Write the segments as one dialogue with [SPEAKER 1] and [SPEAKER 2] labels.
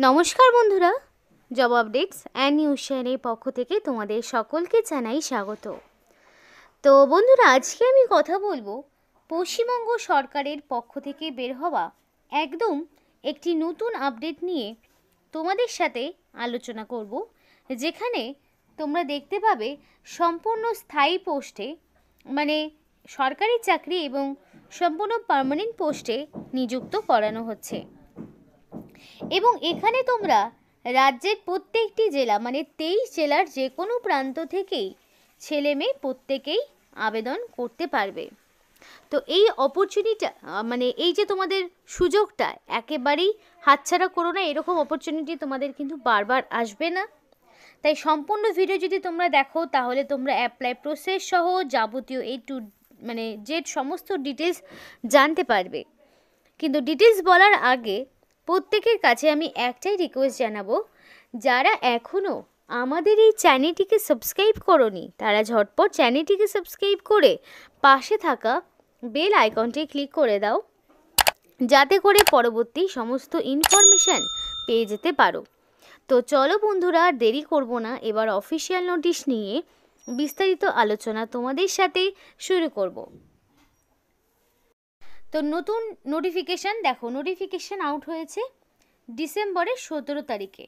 [SPEAKER 1] নমস্কার বন্ধুরা, job updates and news চ্যানেলের পক্ষ থেকে তোমাদের সকলকে জানাই স্বাগত। তো বন্ধুরা, আজকে আমি কথা বলবো পশ্চিমবঙ্গ সরকারের পক্ষ থেকে বের হওয়া একদম একটি নতুন আপডেট নিয়ে তোমাদের সাথে আলোচনা করব, যেখানে তোমরা দেখতে পাবে সম্পূর্ণ স্থায়ী পোস্টে মানে সরকারি চাকরি এবং সম্পূর্ণ পার্মানেন্ট পোস্টে নিযুক্ত করানো হচ্ছে। এবং এখানে তোমরা রাজ্যের প্রত্যেকটি জেলা মানে 23 জেলার যে কোনো প্রান্ত থেকেই ছেলে মেয়ে প্রত্যেকেই আবেদন করতে পারবে। তো এই অপরচুনিটিটা মানে এই যে তোমাদের সুযোগটা একেবারেই হাতছাড়া করো না। এরকম অপরচুনিটি তোমাদের কিন্তু বারবার আসবে না। তাই সম্পূর্ণ ভিডিও যদি তোমরা দেখো তাহলে তোমরা অ্যাপ্লাই প্রসেস সহ যাবতীয় জেড সমস্ত ডিটেলস জানতে পারবে। কিন্তু ডিটেলস বলার আগে প্রত্যেকের কাছে আমি একটাই রিকোয়েস্ট জানাবো, যারা এখনও আমাদের এই চ্যানেলটিকে সাবস্ক্রাইব করোনি তারা ঝটপট চ্যানেলটিকে সাবস্ক্রাইব করে পাশে থাকা বেল আইকনটি ক্লিক করে দাও, যাতে করে পরবর্তী সমস্ত ইনফরমেশান পেয়ে যেতে পারো। তো চলো বন্ধুরা, আর দেরি করব না, এবার অফিসিয়াল নোটিশ নিয়ে বিস্তারিত আলোচনা তোমাদের সাথে শুরু করব। তো নতুন নোটিফিকেশান দেখো, নোটিফিকেশান আউট হয়েছে ডিসেম্বরের 17 তারিখে।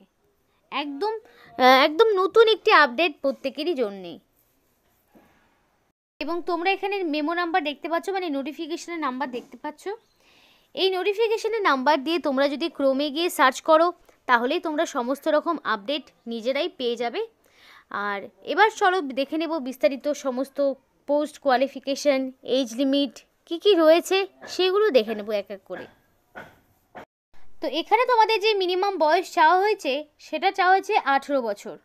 [SPEAKER 1] একদম নতুন একটি আপডেট প্রত্যেকেরই জন্যে। এবং তোমরা এখানে মেমো নাম্বার দেখতে পাচ্ছ, মানে নোটিফিকেশানের নাম্বার দেখতে পাচ্ছ। এই নোটিফিকেশানের নাম্বার দিয়ে তোমরা যদি ক্রোমে গিয়ে সার্চ করো তাহলেই তোমরা সমস্ত রকম আপডেট নিজেরাই পেয়ে যাবে। আর এবার চলো দেখে নেব বিস্তারিত সমস্ত পোস্ট, কোয়ালিফিকেশান, এজ লিমিট কি রয়েছে সেগুলো দেখে নেব এক এক করে। তো এখানে তোমাদের যে মিনিমাম বয়স চাওয়া হয়েছে সেটা চাওয়া হয়েছে 18 বছর।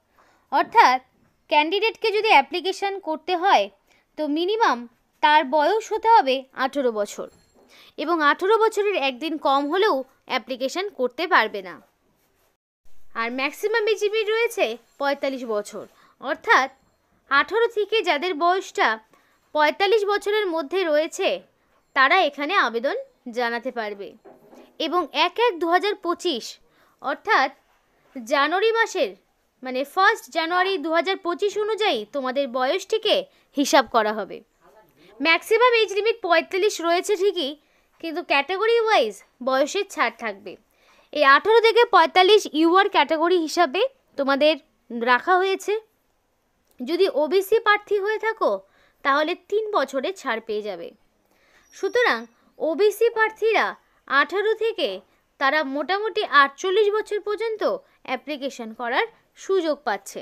[SPEAKER 1] অর্থাৎ ক্যান্ডিডেটকে যদি অ্যাপ্লিকেশান করতে হয় তো মিনিমাম তার বয়স হতে হবে 18 বছর, এবং 18 বছরের একদিন কম হলেও অ্যাপ্লিকেশান করতে পারবে না। আর ম্যাক্সিমাম এজ লিমিট রয়েছে 45 বছর। অর্থাৎ 18 থেকে যাদের বয়সটা 45 বছরের মধ্যে রয়েছে তারা এখানে আবেদন জানাতে পারবে। এবং 1/1/2025 অর্থাৎ জানুয়ারি মাসের মানে 1 জানুয়ারি 2025 অনুযায়ী তোমাদের বয়সটিকে হিসাব করা হবে। ম্যাক্সিমাম এজ লিমিট 45 রয়েছে ঠিকই, কিন্তু ক্যাটাগরি ওয়াইজ বয়সের ছাড় থাকবে। এই 18 থেকে 45 ইউআর ক্যাটাগরি হিসাবে তোমাদের রাখা হয়েছে। যদি ওবিসি প্রার্থী হয়ে থাকো তাহলে 3 বছরের ছাড় পেয়ে যাবে। সুতরাং ওবিসি প্রার্থীরা 18 থেকে তারা মোটামুটি 48 বছর পর্যন্ত অ্যাপ্লিকেশন করার সুযোগ পাচ্ছে।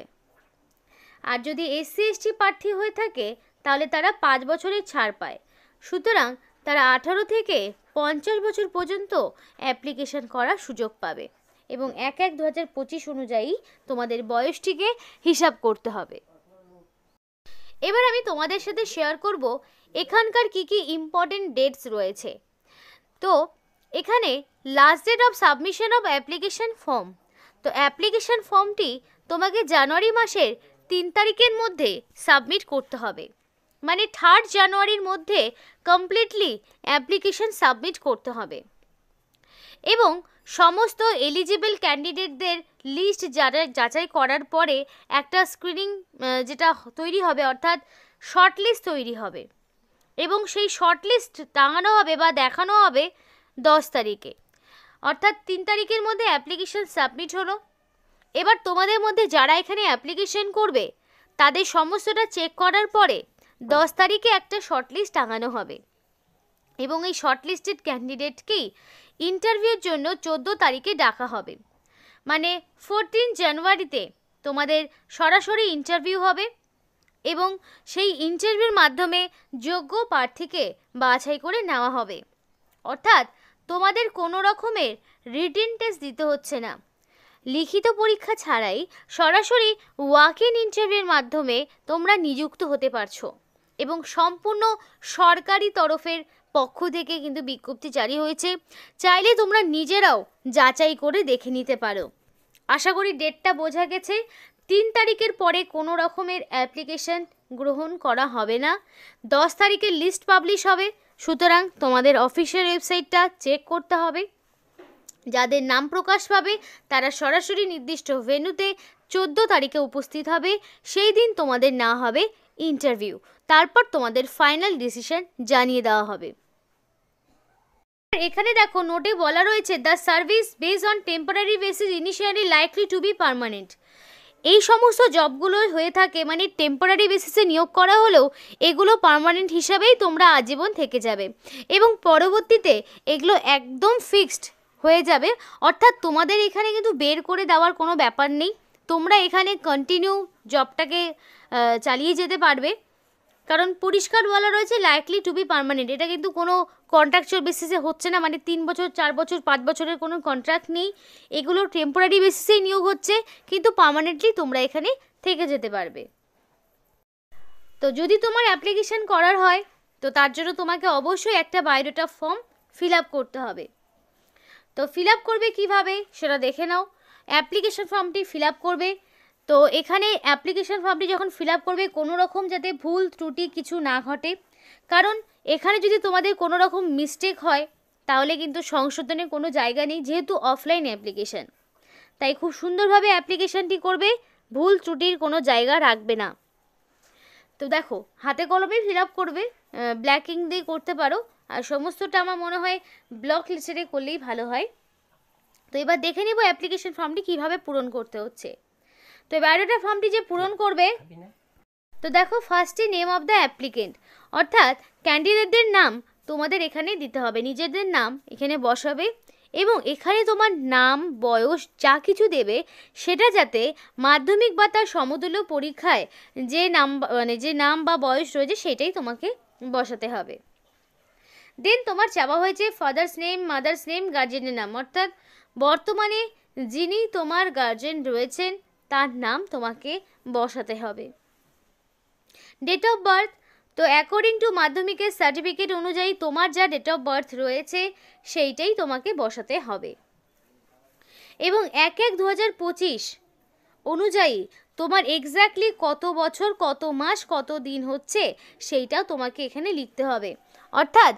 [SPEAKER 1] আর যদি এসসি এসটি প্রার্থী হয়ে থাকে তাহলে তারা 5 বছরের ছাড় পায়। সুতরাং তারা 18 থেকে 50 বছর পর্যন্ত অ্যাপ্লিকেশন করার সুযোগ পাবে। এবং 1/1/2025 অনুযায়ী তোমাদের বয়সটিকে হিসাব করতে হবে। এবার আমি তোমাদের সাথে শেয়ার করব এখানকার কি ইম্পর্টেন্ট ডেটস রয়েছে। তো এখানে last date of submission of application form. তো অ্যাপ্লিকেশন ফর্মটি তোমাকে জানুয়ারি মাসের 3 তারিখের মধ্যে সাবমিট করতে হবে, মানে 3 জানুয়ারির মধ্যে কমপ্লিটলি অ্যাপ্লিকেশন সাবমিট করতে হবে। এবং সমস্ত এলিজিবল ক্যান্ডিডেটদের লিস্ট যাচাই করার পরে একটা স্ক্রিনিং যেটা তৈরি হবে, অর্থাৎ শর্ট লিস্ট তৈরি হবে। এবং সেই শর্ট লিস্ট টাঙানো হবে বা দেখানো হবে 10 তারিখে। অর্থাৎ 3 তারিখের মধ্যে অ্যাপ্লিকেশন সাবমিট হলো। এবার তোমাদের মধ্যে যারা এখানে অ্যাপ্লিকেশন করবে তাদের সমস্তটা চেক করার পরে 10 তারিখে একটা শর্ট লিস্ট টাঙানো হবে। এবং এই শর্ট লিস্টেড ক্যান্ডিডেটকেই ইন্টারভিউর জন্য 14 তারিখে ডাকা হবে। মানে 14 জানুয়ারিতে তোমাদের সরাসরি ইন্টারভিউ হবে এবং সেই ইন্টারভিউর মাধ্যমে যোগ্য প্রার্থীকে বাছাই করে নেওয়া হবে। অর্থাৎ তোমাদের কোনো রকমের রিটেন টেস্ট দিতে হচ্ছে না। লিখিত পরীক্ষা ছাড়াই সরাসরি ওয়াক ইন ইন্টারভিউর মাধ্যমে তোমরা নিযুক্ত হতে পারছো। এবং সম্পূর্ণ সরকারি তরফের পক্ষ থেকে কিন্তু বিজ্ঞপ্তি জারি হয়েছে, চাইলে তোমরা নিজেরাও যাচাই করে দেখে নিতে পারো। আশা করি ডেটটা বোঝা গেছে। 3 তারিখের পরে কোনো রকমের অ্যাপ্লিকেশন গ্রহণ করা হবে না। 10 তারিখে লিস্ট পাবলিশ হবে। সুতরাং তোমাদের অফিসিয়াল ওয়েবসাইটটা চেক করতে হবে। যাদের নাম প্রকাশ পাবে তারা সরাসরি নির্দিষ্ট ভেন্যুতে 14 তারিখে উপস্থিত হবে। সেই দিন তোমাদের না হবে ইন্টারভিউ, তারপর তোমাদের ফাইনাল ডিসিশন জানিয়ে দেওয়া হবে। এখানে দেখো নোটে বলা রয়েছে the service base on temporary basis initially likely to be permanent. এই সমস্ত জবগুলো হয়ে থাকে মানে টেম্পোরারি বেসিসে নিয়োগ করা হলেও এগুলো পার্মানেন্ট হিসাবেই তোমরা আজীবন থেকে যাবে এবং পরবর্তীতে এগুলো একদম ফিক্সড হয়ে যাবে। অর্থাৎ তোমাদের এখানে কিন্তু বের করে দেওয়ার কোনো ব্যাপার নেই, তোমরা এখানে কন্টিনিউ জবটাকে চালিয়ে যেতে পারবে, কারণ পরিষ্কার বলা রয়েছে লাইকলি টু বি পার্মানেন্ট। এটা কিন্তু কোনো কন্ট্রাকচুয়াল বেসিসে হচ্ছে না, মানে 3 বছর 4 বছর 5 বছরের কোনো কন্ট্রাক্ট নেই, এগুলো টেম্পোরারি বেসিসেই নিয়োগ হচ্ছে, কিন্তু পার্মানেন্টলি তোমরা এখানে থেকে যেতে পারবে। তো যদি তোমার অ্যাপ্লিকেশন করার হয় তো তার জন্য তোমাকে অবশ্যই একটা বায়োডাটা ফর্ম ফিল আপ করতে হবে। তো ফিল আপ করবে কীভাবে সেটা দেখে নাও। অ্যাপ্লিকেশন ফর্মটি ফিল আপ করবে, তো এখানে অ্যাপ্লিকেশন ফর্মটি যখন ফিল আপ করবে কোনো রকম যাতে ভুল ত্রুটি কিছু না ঘটে, কারণ এখানে যদি তোমাদের কোনো রকম মিস্টেক হয় তাহলে কিন্তু সংশোধনের কোনো জায়গা নেই, যেহেতু অফলাইন অ্যাপ্লিকেশন। তাই খুব সুন্দরভাবে অ্যাপ্লিকেশনটি করবে, ভুল ত্রুটির কোনো জায়গা রাখবে না। তো দেখো হাতে কলমেই ফিল আপ করবে, ব্ল্যাক ইঙ্ক দিয়ে করতে পারো, আর সমস্তটা আমার মনে হয় ব্লক লিস্টারে করলেই ভালো হয়। তো এবার দেখে নেব অ্যাপ্লিকেশন ফর্মটি কীভাবে পূরণ করতে হচ্ছে। তো বায়োডাটা ফর্মটি যে পূরণ করবে, তো দেখো ফার্স্টে নেম অফ দ্য অ্যাপ্লিকেন্ট, অর্থাৎ ক্যান্ডিডেটদের নাম তোমাদের এখানে দিতে হবে, নিজেদের নাম এখানে বসাবে এবং এখানে তোমার নাম বয়স যা কিছু দেবে সেটা যাতে মাধ্যমিক বা তার সমতুল্য পরীক্ষায় যে নাম বা বয়স রয়েছে সেটাই তোমাকে বসাতে হবে। দেন তোমার চাওয়া হয়েছে ফাদার্স নেম, মাদার্স নেম, গার্জেনের নাম, অর্থাৎ বর্তমানে যিনি তোমার গার্জেন রয়েছেন তার নাম তোমাকে বসাতে হবে। ডেট অফ বার্থ, তো অ্যাকর্ডিং টু মাধ্যমিকের সার্টিফিকেট অনুযায়ী তোমার যা ডেট অফ বার্থ রয়েছে সেইটাই তোমাকে বসাতে হবে এবং 1/1/2025 অনুযায়ী তোমার এক্স্যাক্টলি কত বছর কত মাস কত দিন হচ্ছে সেইটাও তোমাকে এখানে লিখতে হবে। অর্থাৎ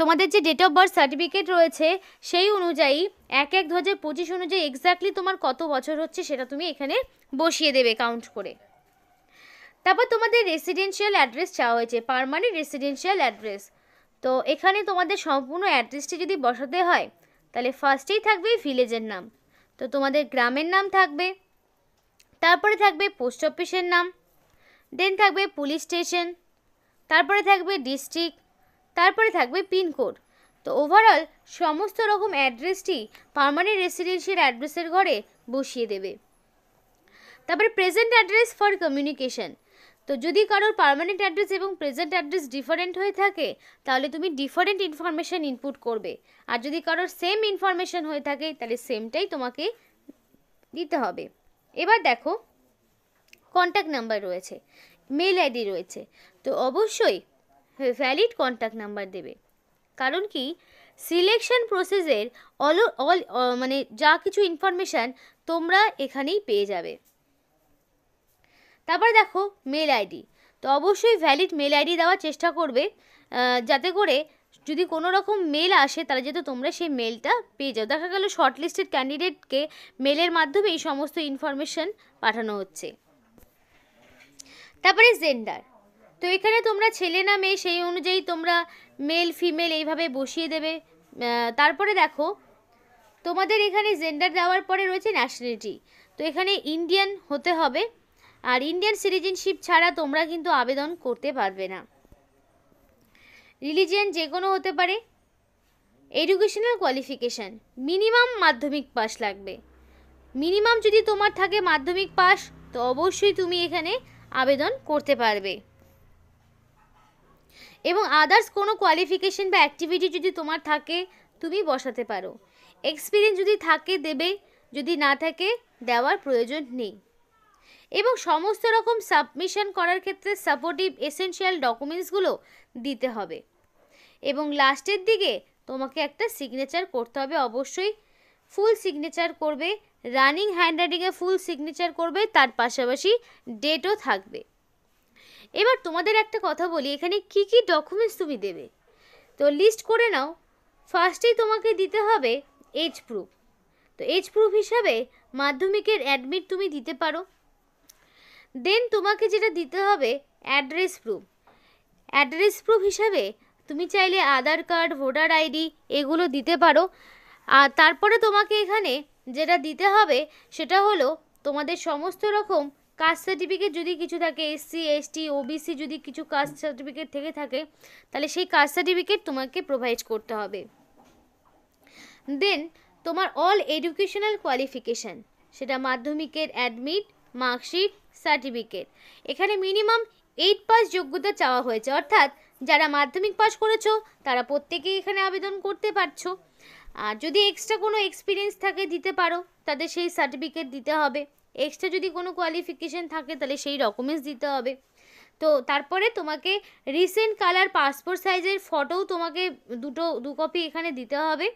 [SPEAKER 1] তোমাদের যে ডেট অফ বার্থ সার্টিফিকেট রয়েছে সেই অনুযায়ী 1/1/2025 অনুযায়ী এক্স্যাক্টলি তোমার কত বছর হচ্ছে সেটা তুমি এখানে বসিয়ে দেবে কাউন্ট করে। তারপর তোমাদের রেসিডেন্সিয়াল অ্যাড্রেস চাওয়া হয়েছে, পার্মানেন্ট রেসিডেন্সিয়াল অ্যাড্রেস। তো এখানে তোমাদের সম্পূর্ণ অ্যাড্রেসটি যদি বসাতে হয় তাহলে ফার্স্টেই থাকবে ভিলেজের নাম, তো তোমাদের গ্রামের নাম থাকবে, তারপরে থাকবে পোস্ট অফিসের নাম, দেন থাকবে পুলিশ স্টেশন, তারপরে থাকবে ডিস্ট্রিক্ট, তারপরে থাকবে পিনকোড। তো ওভারঅল সমস্ত রকম অ্যাড্রেসটি পার্মানেন্ট রেসিডেন্সিয়াল অ্যাড্রেসের ঘরে বসিয়ে দেবে। তারপরে প্রেজেন্ট অ্যাড্রেস ফর কমিউনিকেশন, তো যদি কারোর পার্মানেন্ট অ্যাড্রেস এবং প্রেজেন্ট অ্যাড্রেস ডিফারেন্ট হয়ে থাকে তাহলে তুমি ডিফারেন্ট ইনফরমেশান ইনপুট করবে, আর যদি কারোর সেম ইনফরমেশান হয়ে থাকে তাহলে সেমটাই তোমাকে দিতে হবে। এবার দেখো কন্ট্যাক্ট নাম্বার রয়েছে, মেল আইডি রয়েছে, তো অবশ্যই ভ্যালিড কন্ট্যাক্ট নাম্বার দেবে, কারণ কি সিলেকশন প্রসেসের মানে যা কিছু ইনফরমেশান তোমরা এখানেই পেয়ে যাবে। তারপরে দেখো মেল আইডি, তো অবশ্যই ভ্যালিড মেল আইডি দেওয়ার চেষ্টা করবে, যাতে করে যদি কোনো রকম মেল আসে তাহলে যাতে তোমরা সেই মেলটা পেয়ে যাও। দেখা গেল শর্টলিস্টেড ক্যান্ডিডেটকে মেলের মাধ্যমে এই সমস্ত ইনফরমেশন পাঠানো হচ্ছে। তারপরে জেন্ডার, তো এখানে তোমরা ছেলে না মেয়ে সেই অনুযায়ী তোমরা মেল ফিমেল এইভাবে বসিয়ে দেবে। তারপরে দেখো তোমাদের এখানে জেন্ডার দেওয়ার পরে রয়েছে ন্যাশনালিটি, তো এখানে ইন্ডিয়ান হতে হবে, আর ইন্ডিয়ান সিটিজেনশিপ ছাড়া তোমরা কিন্তু আবেদন করতে পারবে না। রিলিজিয়ান যে কোনো হতে পারে। এডুকেশনাল কোয়ালিফিকেশান, মিনিমাম মাধ্যমিক পাস লাগবে, মিনিমাম যদি তোমার থাকে মাধ্যমিক পাস তো অবশ্যই তুমি এখানে আবেদন করতে পারবে। এবং আদার্স কোনো কোয়ালিফিকেশান বা অ্যাক্টিভিটি যদি তোমার থাকে তুমি বসাতে পারো। এক্সপিরিয়েন্স যদি থাকে দেবে, যদি না থাকে দেওয়ার প্রয়োজন নেই। এবং সমস্ত রকম সাবমিশন করার ক্ষেত্রে সাপোর্টিভ এসেনশিয়াল ডকুমেন্টসগুলো দিতে হবে এবং লাস্টের দিকে তোমাকে একটা সিগনেচার করতে হবে, অবশ্যই ফুল সিগনেচার করবে, রানিং হ্যান্ডরাইটিংয়ে ফুল সিগনেচার করবে, তার পাশাপাশি ডেটও থাকবে। এবার তোমাদের একটা কথা বলি, এখানে কি কি ডকুমেন্টস তুমি দেবে তো লিস্ট করে নাও। ফার্স্টেই তোমাকে দিতে হবে এজ প্রুফ। তো এজ প্রুফ হিসাবে মাধ্যমিকের অ্যাডমিট তুমি দিতে পারো। দেন তোমাকে যেটা দিতে হবে অ্যাড্রেস প্রুফ। অ্যাড্রেস প্রুফ হিসাবে তুমি চাইলে আধার কার্ড, ভোটার আইডি এগুলো দিতে পারো। আর তারপরে তোমাকে এখানে যেটা দিতে হবে সেটা হলো তোমাদের সমস্ত রকম কাস্ট সার্টিফিকেট যদি কিছু থাকে, এসসি এসটি ওবিসি যদি কিছু কাস্ট সার্টিফিকেট থেকে থাকে তাহলে সেই কাস্ট সার্টিফিকেট তোমাকে প্রোভাইড করতে হবে। দেন তোমার অল এডুকেশনাল কোয়ালিফিকেশান, সেটা মাধ্যমিকের অ্যাডমিট, মার্কশিট, সার্টিফিকেট। এখানে মিনিমাম 8 পাস যোগ্যতা চাওয়া হয়েছে, অর্থাৎ যারা মাধ্যমিক পাস করেছো তারা প্রত্যেকেই এখানে আবেদন করতে পারছো। আর যদি এক্সট্রা কোনো এক্সপিরিয়েন্স থাকে দিতে পারো, তাদের সেই সার্টিফিকেট দিতে হবে। এক্সট্রা যদি কোনো কোয়ালিফিকেশান থাকে তাহলে সেই ডকুমেন্টস দিতে হবে। তো তারপরে তোমাকে রিসেন্ট কালার পাসপোর্ট সাইজের ফটোও তোমাকে দু কপি এখানে দিতে হবে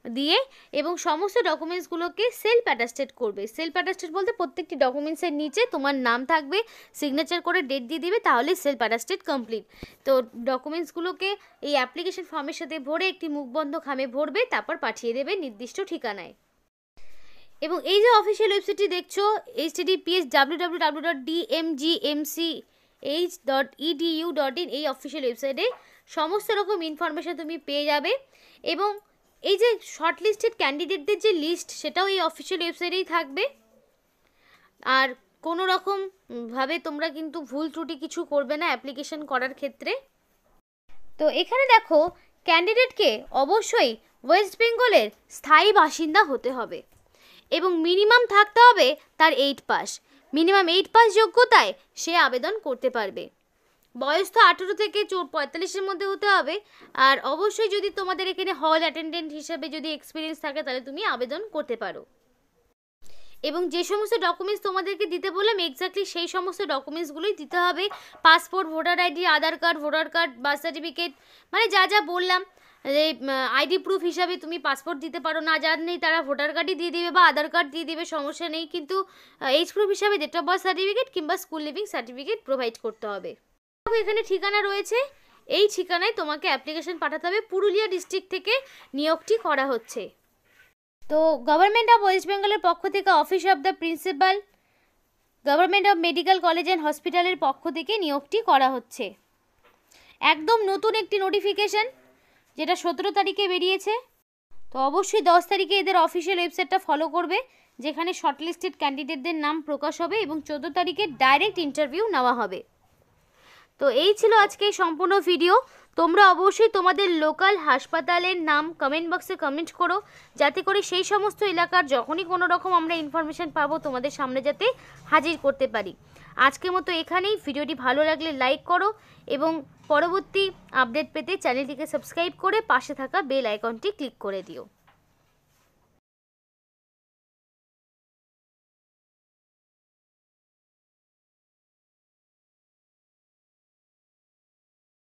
[SPEAKER 1] দিয়ে, এবং সমস্ত ডকুমেন্টসগুলোকে সেলফ অ্যাটাস্টেড করবে। সেলফ অ্যাটাস্টেড বলতে প্রত্যেকটি ডকুমেন্টসের নিচে তোমার নাম থাকবে, সিগনেচার করে ডেট দিয়ে দিবে, তাহলে সেলফ অ্যাটাস্টেড কমপ্লিট। তো ডকুমেন্টসগুলোকে এই অ্যাপ্লিকেশন ফর্মের সাথে ভরে একটি মুখবন্ধ খামে ভরবে, তারপর পাঠিয়ে দেবে নির্দিষ্ট ঠিকানায়। এবং এই যে অফিসিয়াল ওয়েবসাইটটি দেখছো https://www.dmgmch.edu.in, এই অফিসিয়াল ওয়েবসাইটে সমস্ত রকম ইনফরমেশান তুমি পেয়ে যাবে। এবং এই যে শর্টলিস্টেড ক্যান্ডিডেটদের যে লিস্ট সেটাও এই অফিসিয়াল ওয়েবসাইটেই থাকবে। আর কোনো রকম ভাবে তোমরা কিন্তু ভুল ত্রুটি কিছু করবে না অ্যাপ্লিকেশন করার ক্ষেত্রে। তো এখানে দেখো ক্যান্ডিডেটকে অবশ্যই ওয়েস্ট বেঙ্গলের স্থায়ী বাসিন্দা হতে হবে এবং মিনিমাম থাকতে হবে তার 8 পাস। মিনিমাম 8 পাস যোগ্যতায় সে আবেদন করতে পারবে। বয়স তো 18 থেকে 45-এর মধ্যে হতে হবে। আর অবশ্যই যদি তোমাদের এখানে হল অ্যাটেন্ডেন্ট হিসেবে যদি এক্সপিরিয়েন্স থাকে তাহলে তুমি আবেদন করতে পারো। এবং যে সমস্ত ডকুমেন্টস তোমাদেরকে দিতে বললাম এক্স্যাক্টলি সেই সমস্ত ডকুমেন্টসগুলোই দিতে হবে। Passport, voter ID, Aadhaar card, voter card, birth certificate, মানে যা যা বললাম। আইডি প্রুফ হিসাবে তুমি পাসপোর্ট দিতে পারো, না যার নেই তারা ভোটার কার্ডই দিয়ে দিবে বা আধার কার্ড দিয়ে দিবে, সমস্যা নেই। কিন্তু এজ প্রুফ হিসাবে ডেট অফ বার্থ সার্টিফিকেট কিংবা স্কুল লিভিং সার্টিফিকেট প্রোভাইড করতে হবে। এখানে ঠিকানা রয়েছে, এই ঠিকানায় তোমাকে অ্যাপ্লিকেশন পাঠাতে হবে। পুরুলিয়া ডিস্ট্রিক্ট থেকে নিয়োগটি করা হচ্ছে। তো গভর্নমেন্ট অফ ওয়েস্ট বেঙ্গলের পক্ষ থেকে office of the principal, government of medical college and হসপিটালের পক্ষ থেকে নিয়োগটি করা হচ্ছে। একদম নতুন একটি নোটিফিকেশন যেটা 17 তারিখে বেরিয়েছে। তো অবশ্যই 10 তারিখে এদের অফিসিয়াল ওয়েবসাইটটা ফলো করবে, যেখানে শর্টলিস্টেড ক্যান্ডিডেটদের নাম প্রকাশ হবে এবং 14 তারিখে ডাইরেক্ট ইন্টারভিউ নেওয়া হবে। তো এই ছিল আজকে সম্পূর্ণ ভিডিও। তোমরা অবশ্যই তোমাদের লোকাল হাসপাতালের নাম কমেন্ট বক্সে কমেন্ট করো, যাতে করে সেই সমস্ত এলাকার যখনই কোনো রকম আমরা ইনফরমেশান পাবো তোমাদের সামনে যাতে হাজির করতে পারি। আজকের মতো এখানেই। ভিডিওটি ভালো লাগলে লাইক করো এবং পরবর্তী আপডেট পেতে চ্যানেলটিকে সাবস্ক্রাইব করে পাশে থাকা বেল আইকনটি ক্লিক করে দিও।